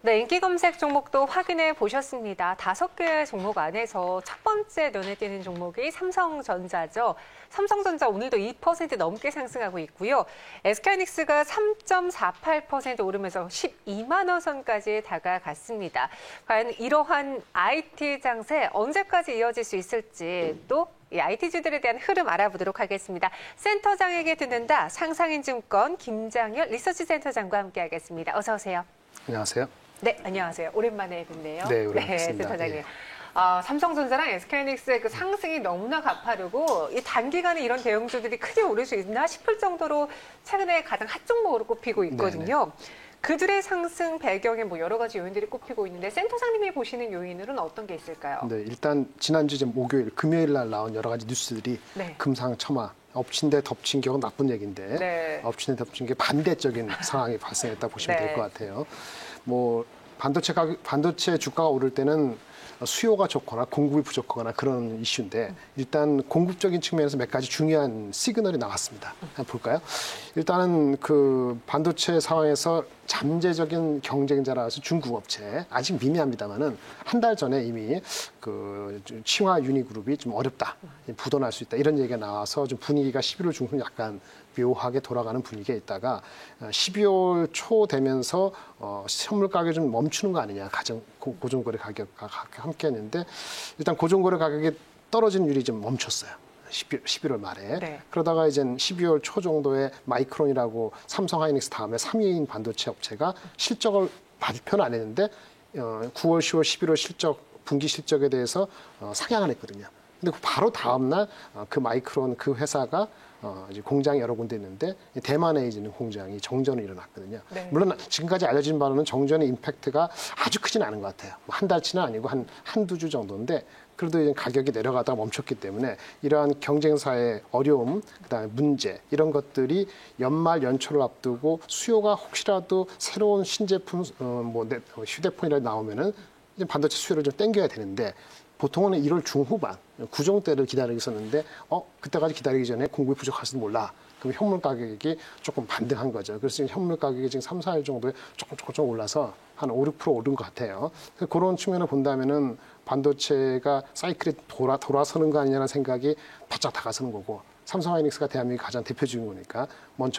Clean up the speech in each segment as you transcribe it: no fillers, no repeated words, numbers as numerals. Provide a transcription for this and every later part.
네, 인기 검색 종목도 확인해 보셨습니다. 5개의 종목 안에서 첫 번째 눈에 띄는 종목이 삼성전자죠. 삼성전자 오늘도 2% 넘게 상승하고 있고요. SK하이닉스가 3.48% 오르면서 12만 원 선까지 다가갔습니다. 과연 이러한 IT 장세 언제까지 이어질 수 있을지 또 이 IT주들에 대한 흐름 알아보도록 하겠습니다. 센터장에게 듣는다. 상상인증권 김장열 리서치센터장과 함께하겠습니다. 어서 오세요. 안녕하세요. 네, 안녕하세요. 오랜만에 뵙네요. 네, 오랜만에 센터장님. 네. 삼성전자랑 SK하이닉스의 그 상승이 너무나 가파르고 이 단기간에 이런 대형주들이 크게 오를 수 있나 싶을 정도로 최근에 가장 핫 종목으로 꼽히고 있거든요. 네네. 그들의 상승 배경에 뭐 여러 가지 요인들이 꼽히고 있는데 센터장님이 보시는 요인들은 어떤 게 있을까요? 네, 일단 지난주 목요일, 금요일 날 나온 여러 가지 뉴스들이 네. 금상첨화, 엎친 데 덮친 게 나쁜 얘기인데 네. 엎친 데 덮친 게 반대적인 상황이 발생했다 보시면 네. 될 것 같아요. 뭐 반도체 주가가 오를 때는 수요가 좋거나 공급이 부족하거나 그런 이슈인데 일단 공급적인 측면에서 몇 가지 중요한 시그널이 나왔습니다. 한번 볼까요? 일단은 그 반도체 상황에서 잠재적인 경쟁자라서 중국 업체 아직 미미합니다만은 한 달 전에 이미 그 치화 유니그룹이 좀 어렵다, 부도날 수 있다 이런 얘기가 나와서 좀 분위기가 11월 중순 약간 묘하게 돌아가는 분위기에 있다가 12월 초 되면서 선물 가격이 좀 멈추는 거 아니냐, 가정 고정거래 가격과 함께 했는데 일단 고정거래 가격이 떨어지는 율이 좀 멈췄어요. 11월 말에. 네. 그러다가 이제 12월 초 정도에 마이크론이라고 삼성 하이닉스 다음에 3위인 반도체 업체가 실적을 발표는 안 했는데 9월, 10월, 11월 실적, 분기 실적에 대해서 상향을 했거든요. 근데 바로 다음 날 그 마이크론 그 회사가 이제 공장이 여러 군데 있는데 대만에 있는 공장이 정전이 일어났거든요. 네. 물론 지금까지 알려진 바로는 정전의 임팩트가 아주 크진 않은 것 같아요. 한 달치는 아니고 한두 주 정도인데 그래도 이제 가격이 내려가다가 멈췄기 때문에 이러한 경쟁사의 어려움, 그다음에 문제 이런 것들이 연말 연초를 앞두고 수요가 혹시라도 새로운 신제품 휴대폰이라도 나오면은 이제 반도체 수요를 좀 땡겨야 되는데 보통은 1월 중후반 구정때를 기다리고 있었는데 그때까지 기다리기 전에 공급이 부족할지도 몰라. 그럼 현물 가격이 조금 반등한 거죠. 그래서 지금 현물 가격이 지금 3, 4일 정도에 조금 올라서 한 5, 6% 오른 것 같아요. 그런 측면을 본다면은 반도체가 사이클이 돌아서는 거 아니냐는 생각이 바짝 다가서는 거고 삼성 하이닉스가 대한민국 가장 대표적인 거니까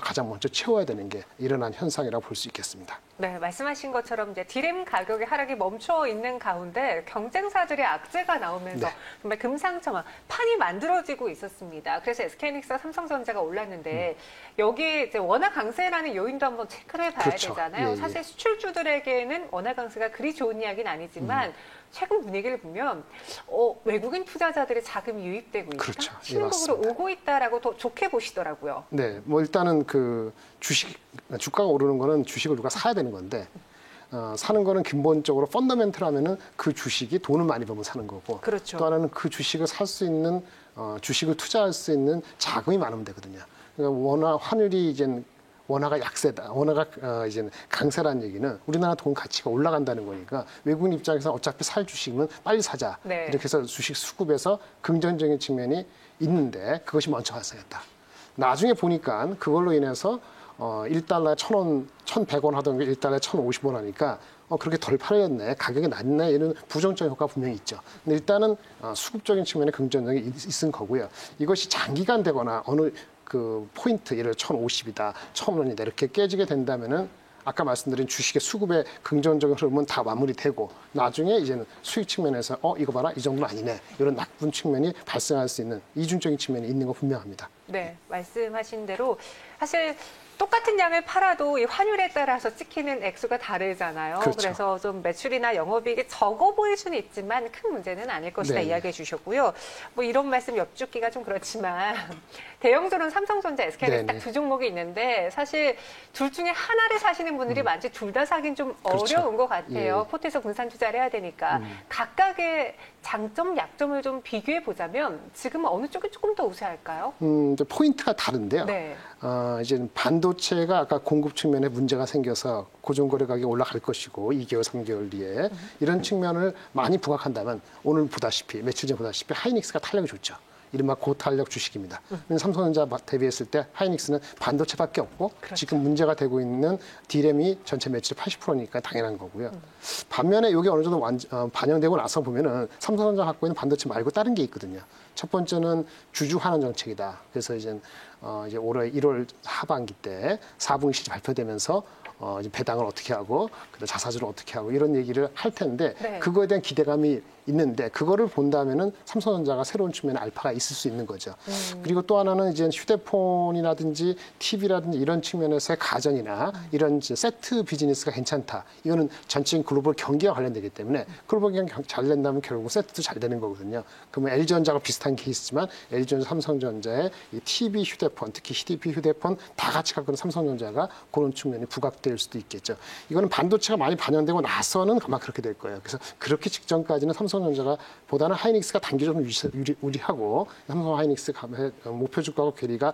가장 먼저 채워야 되는 게 일어난 현상이라고 볼 수 있겠습니다. 네, 말씀하신 것처럼 이제 디램 가격의 하락이 멈춰 있는 가운데 경쟁사들의 악재가 나오면서 네. 정말 금상첨화 판이 만들어지고 있었습니다. 그래서 SK하이닉스와 삼성전자가 올랐는데 여기 이제 원화 강세라는 요인도 한번 체크를 해봐야 그렇죠. 되잖아요. 예. 사실 수출주들에게는 원화 강세가 그리 좋은 이야기는 아니지만 최근 분위기를 보면 외국인 투자자들의 자금이 유입되고 있다, 그렇죠. 신흥국으로 예, 오고 있다라고 더 좋게 보시더라고요. 네, 뭐 일단은 그 주가가 오르는 거는 주식을 누가 사야 되는 건데 사는 거는 기본적으로 펀더멘털하면은 그 주식이 돈을 많이 벌면 사는 거고 그렇죠. 또 하나는 그 주식을 살 수 있는 주식을 투자할 수 있는 자금이 많으면 되거든요. 그러니까 환율이 이제 원화가 약세다, 원화가 이제 강세라는 얘기는 우리나라 돈 가치가 올라간다는 거니까 외국인 입장에서 어차피 살 주식은 빨리 사자 네. 이렇게 해서 주식 수급에서 긍정적인 측면이 있는데 그것이 먼저 발생했다. 나중에 보니까 그걸로 인해서 1달러에 1,000원, 1,100원 하던 게 1달러에 1,050원 하니까 그렇게 덜 팔렸네, 가격이 낮네 이런 부정적 효과가 분명히 있죠. 근데 일단은 수급적인 측면에 긍정적이 있은 거고요. 이것이 장기간 되거나 어느 그 포인트, 예를 들어 1,050이다, 1,000원이다 이렇게 깨지게 된다면은 아까 말씀드린 주식의 수급의 긍정적인 흐름은 다 마무리되고 나중에 이제는 수익 측면에서 이거 봐라, 이 정도는 아니네 이런 나쁜 측면이 발생할 수 있는 이중적인 측면이 있는 거 분명합니다. 네, 말씀하신 대로 사실 똑같은 양을 팔아도 이 환율에 따라서 찍히는 액수가 다르잖아요. 그렇죠. 그래서 좀 매출이나 영업이익이 적어 보일 수는 있지만 큰 문제는 아닐 것이다 네. 이야기해 주셨고요. 뭐 이런 말씀 엽죽기가 좀 그렇지만 대형주는 삼성전자, SK하이닉스 딱 두 종목이 있는데 사실 둘 중에 하나를 사시는 분들이 많지 둘 다 사긴 좀 그렇죠. 어려운 것 같아요. 예. 포트에서 분산 투자를 해야 되니까 각각의 장점, 약점을 좀 비교해 보자면 지금은 어느 쪽이 조금 더 우세할까요? 포인트가 다른데요. 네. 이제 반도체가 아까 공급 측면에 문제가 생겨서 고정거래 가격이 올라갈 것이고 2개월, 3개월 뒤에 이런 측면을 많이 부각한다면 오늘 보다시피 며칠 전 보다시피 하이닉스가 탄력이 좋죠. 이른바 고탄력 주식입니다. 삼성전자 대비했을 때 하이닉스는 반도체밖에 없고 그렇죠. 지금 문제가 되고 있는 D램이 전체 매출의 80%니까 당연한 거고요. 반면에 이게 어느 정도 반영되고 나서 보면은 삼성전자 갖고 있는 반도체 말고 다른 게 있거든요. 첫 번째는 주주 환원 정책이다. 그래서 이제 올해 1월 하반기 때 4분기 실적 발표되면서 이제 배당을 어떻게 하고 그다음 자사주를 어떻게 하고 이런 얘기를 할 텐데 네. 그거에 대한 기대감이 있는데 그거를 본다면은 삼성전자가 새로운 측면에 알파가 있을 수 있는 거죠. 그리고 또 하나는 이제 휴대폰이라든지 TV라든지 이런 측면에서의 가전이나 이런 세트 비즈니스가 괜찮다. 이거는 전체적인 글로벌 경기와 관련되기 때문에 글로벌 경기 잘 된다면 결국 세트도 잘 되는 거거든요. 그러면 LG전자가 비슷한 케이스지만 LG전자, 삼성전자의 이 TV, 휴대폰, 특히 TV 휴대폰 다 같이 갖고 있는 삼성전자가 그런 측면이 부각될 수도 있겠죠. 이거는 반도체가 많이 반영되고 나서는 아마 그렇게 될 거예요. 그래서 그렇게 직전까지는 삼성전자가 보다는 하이닉스가 단기적으로 유리하고 삼성 하이닉스 목표 주가와 괴리가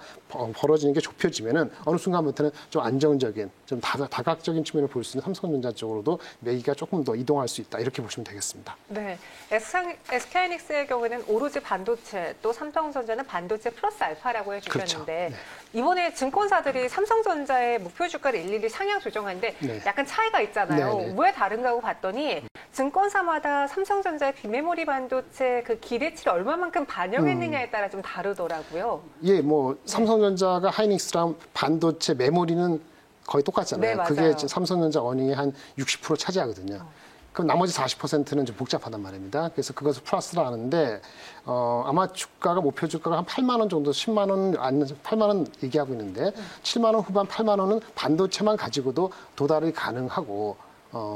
벌어지는 게 좁혀지면은 어느 순간부터는 좀 안정적인 좀 다각적인 측면을 볼 수 있는 삼성전자 쪽으로도 매기가 조금 더 이동할 수 있다 이렇게 보시면 되겠습니다. 네, SK하이닉스의 경우에는 오로지 반도체 또 삼성전자는 반도체 플러스 알파라고 해주셨는데 그렇죠. 네. 이번에 증권사들이 삼성전자의 목표 주가를 일일이 상향 조정하는데 네. 약간 차이가 있잖아요. 네네. 왜 다른가 하고 봤더니 증권사마다 삼성전자의 비메모리 반도체 그 기대치를 얼마만큼 반영했느냐에 따라 좀 다르더라고요. 예, 뭐 삼성전자가 하이닉스랑 반도체 메모리는 거의 똑같잖아요. 네, 그게 삼성전자 어닝의 한 60% 차지하거든요. 그럼 나머지 40%는 좀 복잡하단 말입니다. 그래서 그것을 플러스를 하는데 아마 주가가 목표 주가가 한 8만 원 정도, 10만 원, 아니 8만 원 얘기하고 있는데 7만 원 후반 8만 원은 반도체만 가지고도 도달이 가능하고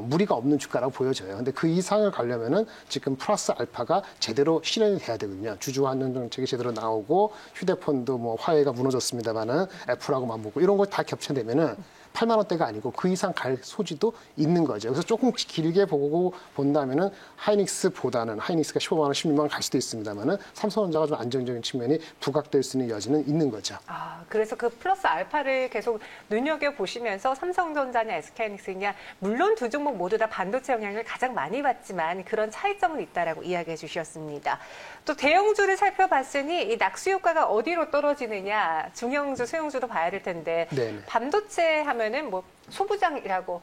무리가 없는 주가라고 보여져요. 근데 그 이상을 가려면은 지금 플러스 알파가 제대로 실현이 돼야 되거든요. 주주 환원 정책이 제대로 나오고 휴대폰도 뭐 화해가 무너졌습니다만은 애플하고 맞먹고 이런 거 다 겹쳐내면은 8만 원대가 아니고 그 이상 갈 소지도 있는 거죠. 그래서 조금 길게 보고 본다면은 하이닉스보다는 하이닉스가 15만 원, 16만 원 갈 수도 있습니다만은 삼성전자가 좀 안정적인 측면이 부각될 수 있는 여지는 있는 거죠. 아, 그래서 그 플러스 알파를 계속 눈여겨 보시면서 삼성전자냐 SK하이닉스냐 물론 두 종목 모두 다 반도체 영향을 가장 많이 받지만 그런 차이점은 있다라고 이야기해 주셨습니다. 또 대형주를 살펴봤으니 이 낙수 효과가 어디로 떨어지느냐 중형주, 소형주도 봐야 될 텐데 네네. 반도체 하면은 뭐 소부장이라고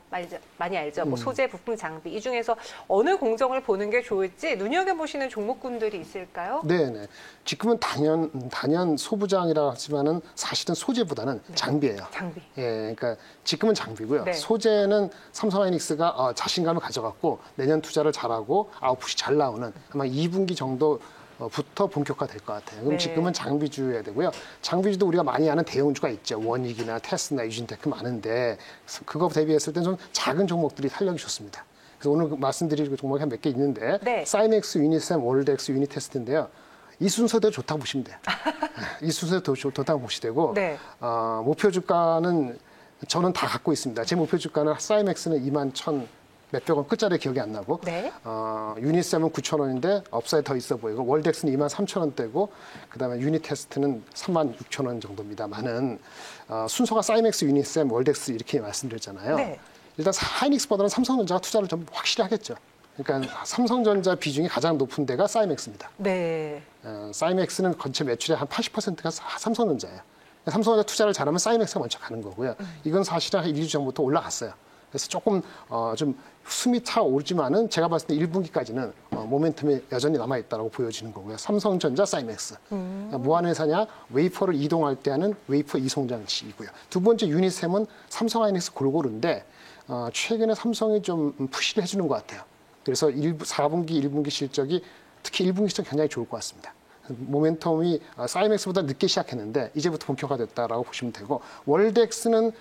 많이 알죠. 뭐 소재, 부품, 장비 이 중에서 어느 공정을 보는 게 좋을지 눈여겨보시는 종목군들이 있을까요? 네네. 지금은 단연 소부장이라고 하지만은 사실은 소재보다는 네. 장비예요. 장비. 예, 그러니까 지금은 장비고요. 네. 소재는 삼성하이닉스가 자신감을 가져갖고 내년 투자를 잘하고 아웃풋이 잘 나오는 아마 2분기 정도. 부터 본격화될 것 같아요. 그럼 네. 지금은 장비주여야 되고요. 장비주도 우리가 많이 아는 대형주가 있죠. 원익이나 테스나, 유진테크 많은데 그거 대비했을 때는 좀 작은 종목들이 탄력이 좋습니다. 그래서 오늘 말씀드릴 종목이 한 몇 개 있는데 네. 사이넥스, 유니셈, 월덱스, 유니테스트인데요. 이 순서대로 좋다고 보시면 돼요. 이 순서대로 좋다고 보시되고 네. 목표 주가는 저는 다 갖고 있습니다. 제 목표 주가는 사이맥스는 21,000 몇백 원 끝자리 기억이 안 나고 네. 유니셈은 9,000원인데 업사이드 더 있어 보이고 월덱스는 23,000원대고 그다음에 유니테스트는 36,000원 정도입니다만은 순서가 사이맥스, 유니셈, 월덱스 이렇게 말씀드렸잖아요. 네. 일단 하이닉스보다는 삼성전자가 투자를 좀 확실히 하겠죠. 그러니까 삼성전자 비중이 가장 높은 데가 사이맥스입니다. 네. 사이맥스는 전체 매출의 한 80%가 삼성전자예요. 삼성전자 투자를 잘하면 사이맥스가 먼저 가는 거고요. 이건 사실은 한 1, 2주 전부터 올라갔어요. 그래서 조금 좀 숨이 차오르지만은 제가 봤을 때 1분기까지는 모멘텀이 여전히 남아있다고 보여지는 거고요. 삼성전자, 사이맥스. 뭐 하는 회사냐? 웨이퍼를 이동할 때 하는 웨이퍼 이송장치이고요. 두 번째 유니셈은 삼성하이닉스 골고루인데 최근에 삼성이 좀 푸시를 해주는 것 같아요. 그래서 4분기, 1분기 실적이 특히 1분기 실적 굉장히 좋을 것 같습니다. 모멘텀이 사이맥스보다 늦게 시작했는데 이제부터 본격화됐다라고 보시면 되고 월덱스는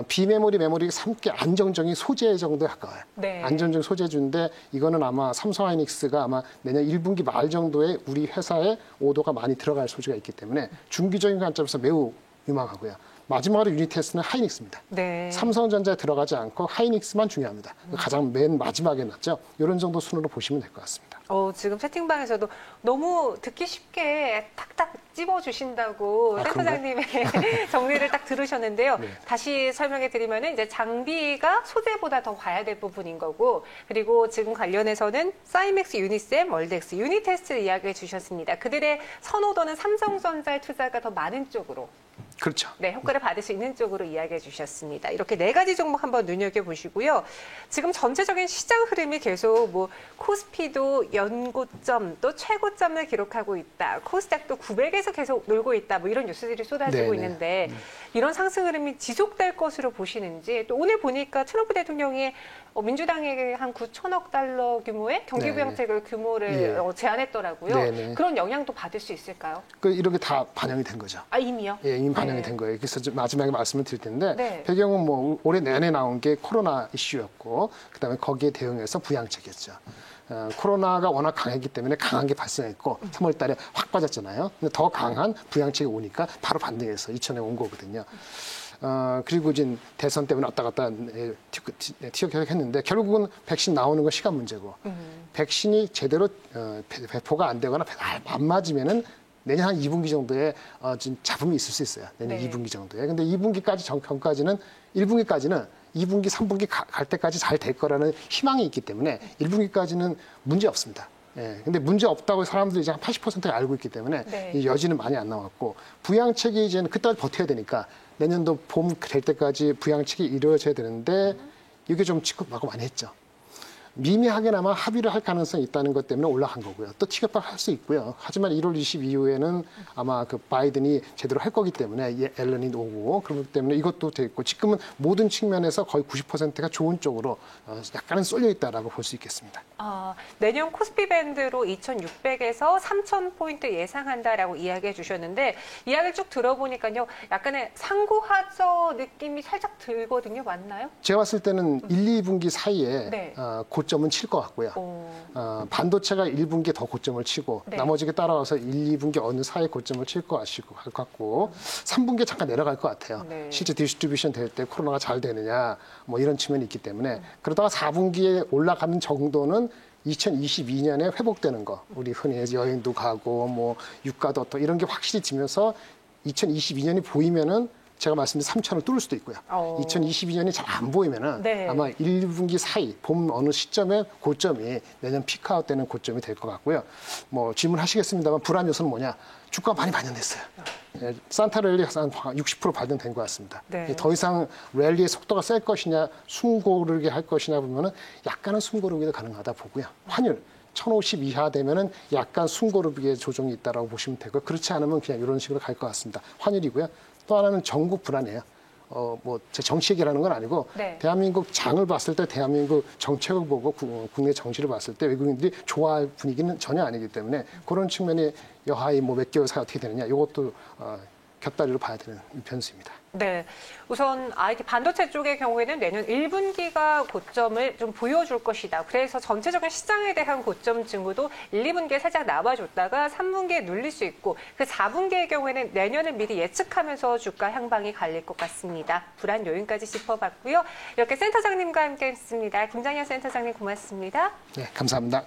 비메모리, 메모리 함께 안정적인 소재 정도에 가까워요. 네. 안정적인 소재주인데 이거는 아마 삼성하이닉스가 아마 내년 1분기 말 정도에 우리 회사에 오더가 많이 들어갈 소지가 있기 때문에 중기적인 관점에서 매우 유망하고요. 마지막으로 유니테스트는 하이닉스입니다. 네. 삼성전자에 들어가지 않고 하이닉스만 중요합니다. 가장 맨 마지막에 났죠. 이런 정도 순으로 보시면 될 것 같습니다. 지금 채팅방에서도 너무 듣기 쉽게 탁탁 찝어주신다고 센터장님의 정리를 딱 들으셨는데요. 네. 다시 설명해 드리면은 이제 장비가 소재보다 더 봐야 될 부분인 거고, 그리고 지금 관련해서는 사이맥스, 유니셈, 월덱스, 유니테스트 이야기해 주셨습니다. 그들의 선호도는 삼성전자의 투자가 더 많은 쪽으로. 그렇죠. 네, 효과를 받을 수 있는 쪽으로 이야기해 주셨습니다. 이렇게 4가지 종목 한번 눈여겨보시고요. 지금 전체적인 시장 흐름이 계속 뭐 코스피도 연고점 또 최고점을 기록하고 있다. 코스닥도 900에서 계속 놀고 있다. 뭐 이런 뉴스들이 쏟아지고 네네. 있는데 이런 상승 흐름이 지속될 것으로 보시는지, 또 오늘 보니까 트럼프 대통령이 민주당에게 한 9천억 달러 규모의 경기부양책을 규모를 제안했더라고요. 네네. 그런 영향도 받을 수 있을까요? 이렇게 다 반영이 된 거죠. 아, 이미요? 예, 이미 반영이 된 거예요. 그래서 마지막에 말씀을 드릴 텐데 네. 배경은 뭐 올해 내내 나온 게 코로나 이슈였고 그다음에 거기에 대응해서 부양책이었죠. 코로나가 워낙 강했기 때문에 강한 게 발생했고 3월 달에 확 빠졌잖아요. 근데 더 강한 부양책이 오니까 바로 반등해서 2천에 온 거거든요. 그리고 이제 대선 때문에 왔다 갔다 티격태격 했는데 결국은 백신 나오는 건 시간 문제고 백신이 제대로 배포가 안 되거나 안 맞으면은 내년 한 2분기 정도에 좀 잡음이 있을 수 있어요. 내년 네. 2분기 정도에. 근데 2분기까지 전까지는 1분기까지는 2분기, 3분기 갈 때까지 잘 될 거라는 희망이 있기 때문에 1분기까지는 문제 없습니다. 예. 근데 문제 없다고 사람들이 이제 한 80%가 알고 있기 때문에 네. 이 여지는 많이 안 남았고 부양책이 이제는 그때까지 버텨야 되니까 내년도 봄 될 때까지 부양책이 이루어져야 되는데 이게 좀 취급하고 많이 했죠. 미미하게나마 합의를 할 가능성이 있다는 것 때문에 올라간 거고요. 또 티격박 할 수 있고요. 하지만 1월 20 이후에는 아마 그 바이든이 제대로 할 거기 때문에 앨런이 오고 그렇기 때문에 이것도 돼 있고 지금은 모든 측면에서 거의 90%가 좋은 쪽으로 약간은 쏠려 있다라고 볼 수 있겠습니다. 내년 코스피 밴드로 2,600에서 3,000포인트 예상한다라고 이야기해 주셨는데 이야기를 쭉 들어보니까요. 약간의 상고하저 느낌이 살짝 들거든요. 맞나요? 제가 봤을 때는 1, 2분기 사이에 네. 고점은 칠 것 같고요. 반도체가 1분기에 더 고점을 치고 네. 나머지가 따라와서 1, 2분기 어느 사이에 고점을 칠 것 같고 3분기에 잠깐 내려갈 것 같아요. 네. 실제 디스트리뷰션 될 때 코로나가 잘 되느냐 뭐 이런 측면이 있기 때문에 그러다가 4분기에 올라가는 정도는 2022년에 회복되는 거. 우리 흔히 여행도 가고 뭐 유가도 또 이런 게 확실히 지면서 2022년이 보이면은 제가 말씀드린 3,000을 뚫을 수도 있고요. 2022년이 잘 안 보이면은 네. 아마 1분기 사이 봄 어느 시점에 고점이 내년 피크아웃 되는 고점이 될 것 같고요. 뭐 질문하시겠습니다만 불안 요소는 뭐냐? 주가가 많이 반영됐어요. 예, 산타랠리 한 60% 반영된 것 같습니다. 네. 더 이상 랠리의 속도가 셀 것이냐, 숨고르게 할 것이냐 보면은 약간은 숨고르기도 가능하다 보고요. 환율 1,050 이하 되면은 약간 숨고르기의 조정이 있다라고 보시면 되고요. 그렇지 않으면 그냥 이런 식으로 갈 것 같습니다. 환율이고요. 또 하나는 전국 불안이에요. 뭐 제 정치 얘기라는 건 아니고 네. 대한민국 장을 봤을 때 대한민국 정책을 보고 국내 정치를 봤을 때 외국인들이 좋아할 분위기는 전혀 아니기 때문에 그런 측면이 여하이 뭐 몇 개월 사이 어떻게 되느냐 이것도 곁다리로 봐야 되는 변수입니다. 네. 우선 IT 반도체 쪽의 경우에는 내년 1분기가 고점을 좀 보여줄 것이다. 그래서 전체적인 시장에 대한 고점 징후도 1, 2분기에 살짝 나와줬다가 3분기에 눌릴 수 있고 그 4분기의 경우에는 내년을 미리 예측하면서 주가 향방이 갈릴 것 같습니다. 불안 요인까지 짚어봤고요. 이렇게 센터장님과 함께 했습니다. 김장현 센터장님 고맙습니다. 네, 감사합니다.